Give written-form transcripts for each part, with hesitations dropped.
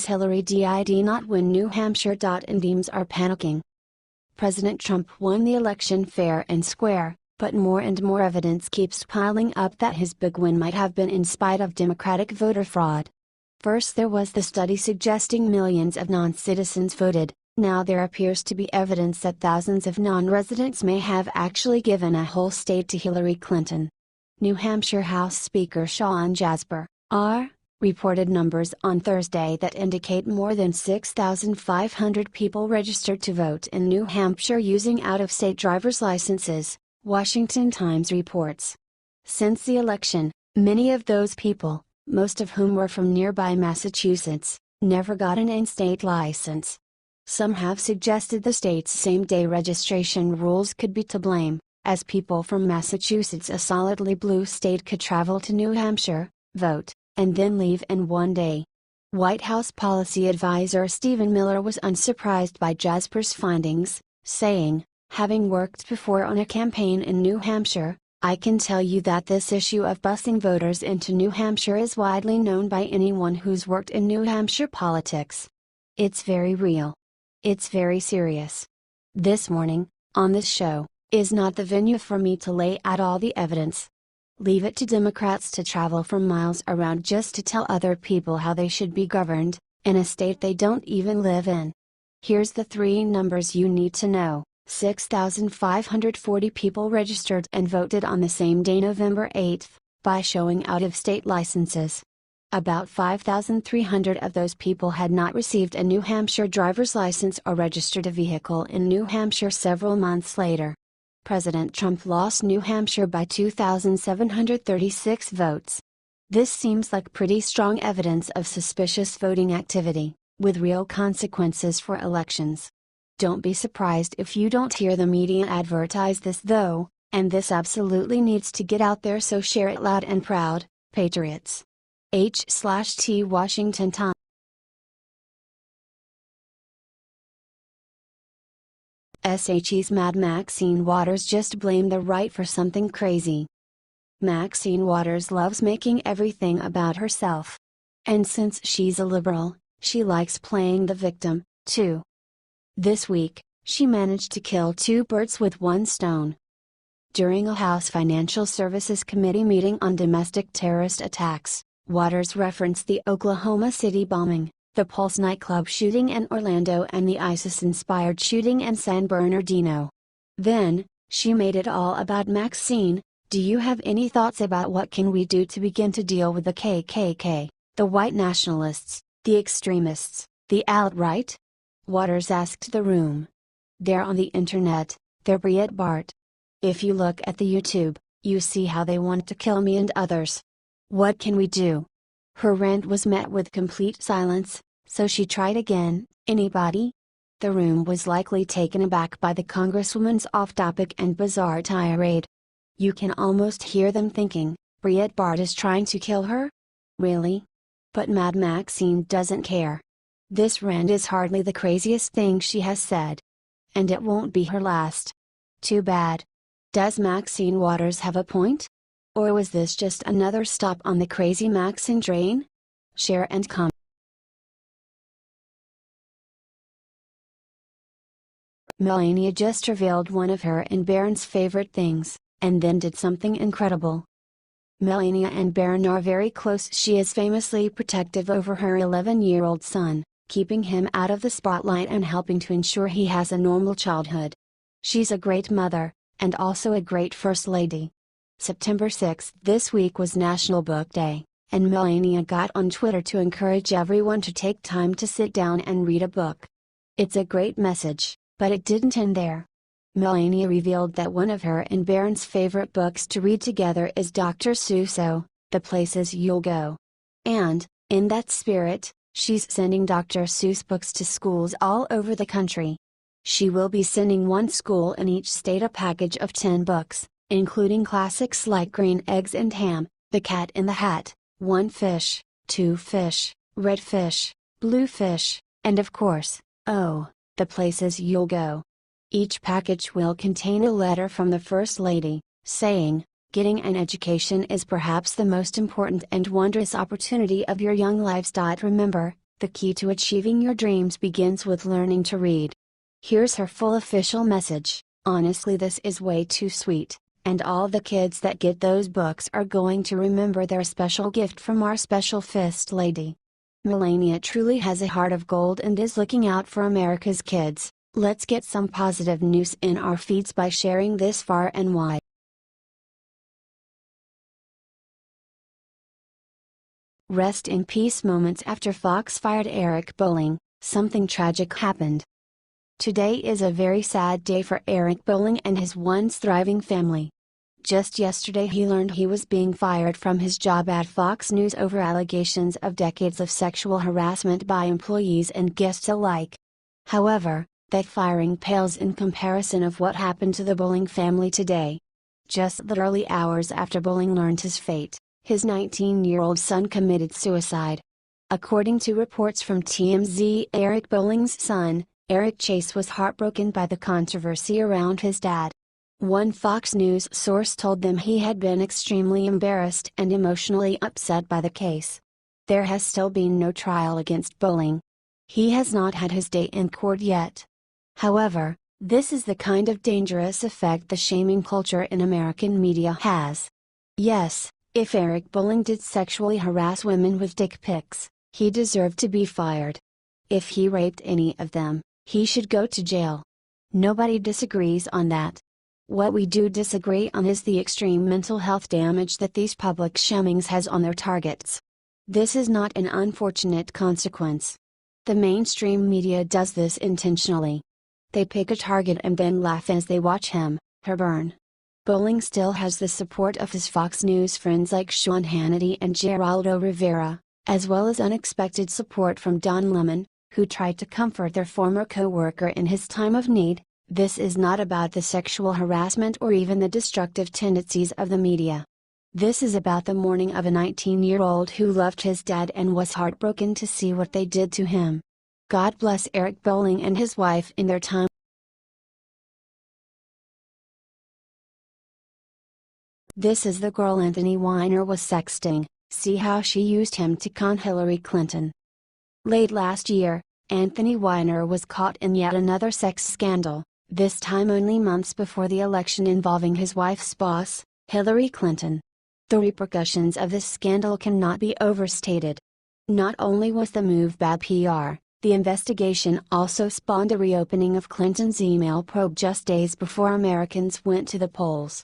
Hillary did not win New Hampshire. And Dems are panicking. President Trump won the election fair and square, but more and more evidence keeps piling up that his big win might have been in spite of Democratic voter fraud. First there was the study suggesting millions of non-citizens voted. Now there appears to be evidence that thousands of non-residents may have actually given a whole state to Hillary Clinton. New Hampshire House Speaker Sean Jasper, R., reported numbers on Thursday that indicate more than 6,500 people registered to vote in New Hampshire using out-of-state driver's licenses, Washington Times reports. Since the election, many of those people, most of whom were from nearby Massachusetts, never got an in-state license. Some have suggested the state's same-day registration rules could be to blame, as people from Massachusetts, a solidly blue state, could travel to New Hampshire, vote, and then leave in one day. White House policy advisor Stephen Miller was unsurprised by Jasper's findings, saying, "Having worked before on a campaign in New Hampshire, I can tell you that this issue of busing voters into New Hampshire is widely known by anyone who's worked in New Hampshire politics. It's very real. It's very serious. This morning, on this show, is not the venue for me to lay out all the evidence. Leave it to Democrats to travel for miles around just to tell other people how they should be governed, in a state they don't even live in. Here's the three numbers you need to know. 6,540 people registered and voted on the same day, November 8, by showing out-of-state licenses. About 5,300 of those people had not received a New Hampshire driver's license or registered a vehicle in New Hampshire several months later. President Trump lost New Hampshire by 2,736 votes. This seems like pretty strong evidence of suspicious voting activity, with real consequences for elections. Don't be surprised if you don't hear the media advertise this though, and this absolutely needs to get out there, so share it loud and proud, patriots. H/T Washington Times. SHE's mad Maxine Waters just blamed the right for something crazy. Maxine Waters loves making everything about herself. And since she's a liberal, she likes playing the victim, too. This week, she managed to kill two birds with one stone. During a House Financial Services Committee meeting on domestic terrorist attacks, Waters referenced the Oklahoma City bombing, the Pulse nightclub shooting in Orlando, and the ISIS-inspired shooting in San Bernardino. Then, she made it all about Maxine. "Do you have any thoughts about what can we do to begin to deal with the KKK, the white nationalists, the extremists, the alt-right?" Waters asked the room. "They're on the internet, they're Breitbart. If you look at the YouTube, you see how they want to kill me and others. What can we do?" Her rant was met with complete silence, so she tried again. "Anybody?" The room was likely taken aback by the Congresswoman's off-topic and bizarre tirade. You can almost hear them thinking, Breitbart is trying to kill her? Really? But Mad Maxine doesn't care. This rant is hardly the craziest thing she has said. And it won't be her last. Too bad. Does Maxine Waters have a point? Or was this just another stop on the crazy Maxine train? Share and comment. Melania just revealed one of her and Barron's favorite things, and then did something incredible. Melania and Barron are very close. She is famously protective over her 11-year-old son, keeping him out of the spotlight and helping to ensure he has a normal childhood. She's a great mother, and also a great First Lady. September 6th this week was National Book Day, and Melania got on Twitter to encourage everyone to take time to sit down and read a book. It's a great message, but it didn't end there. Melania revealed that one of her and Barron's favorite books to read together is Dr. Seuss' The Places You'll Go. And, in that spirit, she's sending Dr. Seuss books to schools all over the country. She will be sending one school in each state a package of 10 books, including classics like Green Eggs and Ham, The Cat in the Hat, One Fish, Two Fish, Red Fish, Blue Fish, and of course, The Places You'll Go. Each package will contain a letter from the First Lady, saying, "Getting an education is perhaps the most important and wondrous opportunity of your young lives. Remember, The key to achieving your dreams begins with learning to read. Here's her full official message: honestly, this is way too sweet, and all the kids that get those books are going to remember their special gift from our special Fist Lady. Melania truly has a heart of gold and is looking out for America's kids. Let's get some positive news in our feeds by sharing this far and wide. Rest in peace. Moments after Fox fired Eric Bolling, something tragic happened. Today is a very sad day for Eric Bolling and his once thriving family. Just yesterday he learned he was being fired from his job at Fox News over allegations of decades of sexual harassment by employees and guests alike. However, that firing pales in comparison of what happened to the Bolling family today. Just the early hours after Bolling learned his fate, his 19-year-old son committed suicide. According to reports from TMZ, Eric Bolling's son, Eric Chase, was heartbroken by the controversy around his dad. One Fox News source told them he had been extremely embarrassed and emotionally upset by the case. There has still been no trial against Bolling. He has not had his day in court yet. However, this is the kind of dangerous effect the shaming culture in American media has. Yes, if Eric Bolling did sexually harass women with dick pics, he deserved to be fired. If he raped any of them, he should go to jail. Nobody disagrees on that. What we do disagree on is the extreme mental health damage that these public shamings has on their targets. This is not an unfortunate consequence. The mainstream media does this intentionally. They pick a target and then laugh as they watch him, her burn. Bolling still has the support of his Fox News friends like Sean Hannity and Geraldo Rivera, as well as unexpected support from Don Lemon, who tried to comfort their former co-worker in his time of need. This is not about the sexual harassment or even the destructive tendencies of the media. This is about the mourning of a 19-year-old who loved his dad and was heartbroken to see what they did to him. God bless Eric Bolling and his wife in their time. This is the girl Anthony Weiner was sexting. See how she used him to con Hillary Clinton. Late last year, Anthony Weiner was caught in yet another sex scandal, this time only months before the election, involving his wife's boss, Hillary Clinton. The repercussions of this scandal cannot be overstated. Not only was the move bad PR, the investigation also spawned a reopening of Clinton's email probe just days before Americans went to the polls.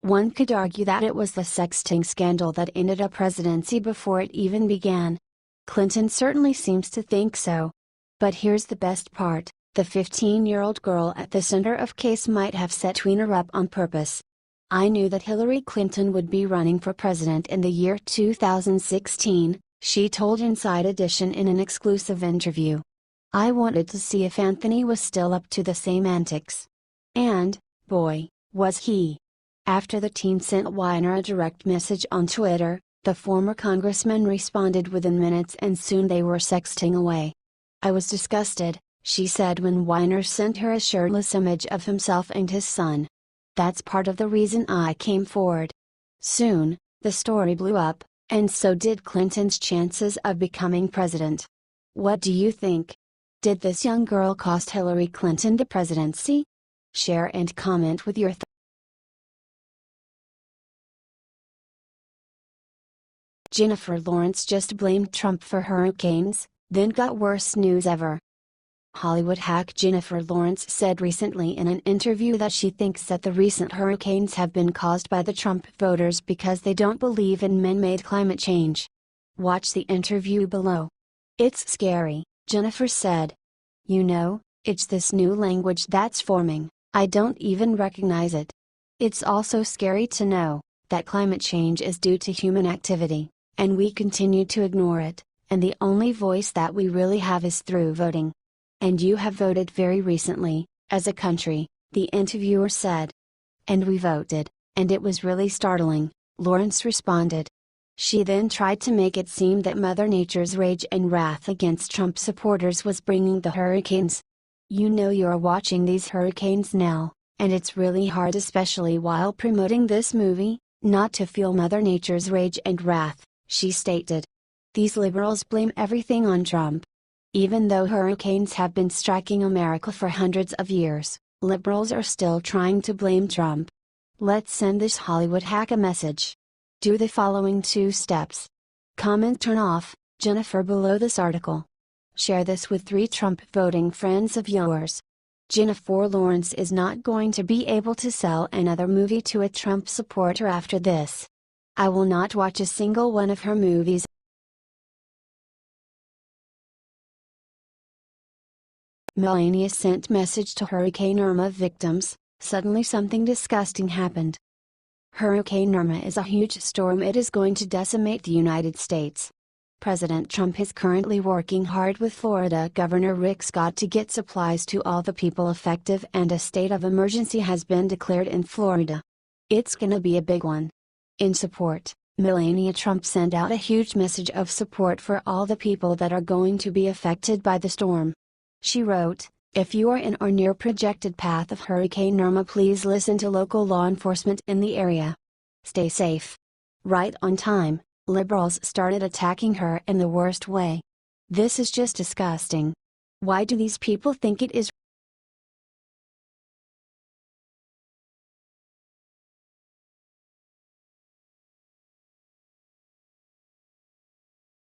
One could argue that it was the sexting scandal that ended a presidency before it even began. Clinton certainly seems to think so. But here's the best part: the 15-year-old girl at the center of case might have set Weiner up on purpose. I knew that Hillary Clinton would be running for president in the year 2016, she told Inside Edition in an exclusive interview. I wanted to see if Anthony was still up to the same antics. And, boy, was he. After the teen sent Weiner a direct message on Twitter, the former congressman responded within minutes and soon they were sexting away. I was disgusted, she said when Weiner sent her a shirtless image of himself and his son. That's part of the reason I came forward. Soon, the story blew up, and so did Clinton's chances of becoming president. What do you think? Did this young girl cost Hillary Clinton the presidency? Share and comment with your thoughts. Jennifer Lawrence just blamed Trump for hurricanes, then got worse news ever. Hollywood hack Jennifer Lawrence said recently in an interview that she thinks that the recent hurricanes have been caused by the Trump voters because they don't believe in man-made climate change. Watch the interview below. It's scary, Jennifer said. You know, it's this new language that's forming, I don't even recognize it. It's also scary to know that climate change is due to human activity, and we continue to ignore it, and the only voice that we really have is through voting. And you have voted very recently, as a country, the interviewer said. And we voted, and it was really startling, Lawrence responded. She then tried to make it seem that Mother Nature's rage and wrath against Trump supporters was bringing the hurricanes. You know you're watching these hurricanes now, and it's really hard, especially while promoting this movie, not to feel Mother Nature's rage and wrath, she stated. These liberals blame everything on Trump, Even though hurricanes have been striking America for hundreds of years, liberals are still trying to blame Trump. Let's send this Hollywood hack a message. Do the following 2 steps. Comment turn off, Jennifer below this article. Share this with 3 Trump voting friends of yours. Jennifer Lawrence is not going to be able to sell another movie to a Trump supporter after this. I will not watch a single one of her movies. Melania sent message to Hurricane Irma victims, suddenly something disgusting happened. Hurricane Irma is a huge storm. It is going to decimate the United States. President Trump is currently working hard with Florida Governor Rick Scott to get supplies to all the people affected, and a state of emergency has been declared in Florida. It's gonna be a big one. In support, Melania Trump sent out a huge message of support for all the people that are going to be affected by the storm. She wrote, "If you are in or near projected path of Hurricane Irma, please listen to local law enforcement in the area. Stay safe." Right on time, liberals started attacking her in the worst way. This is just disgusting. Why do these people think it is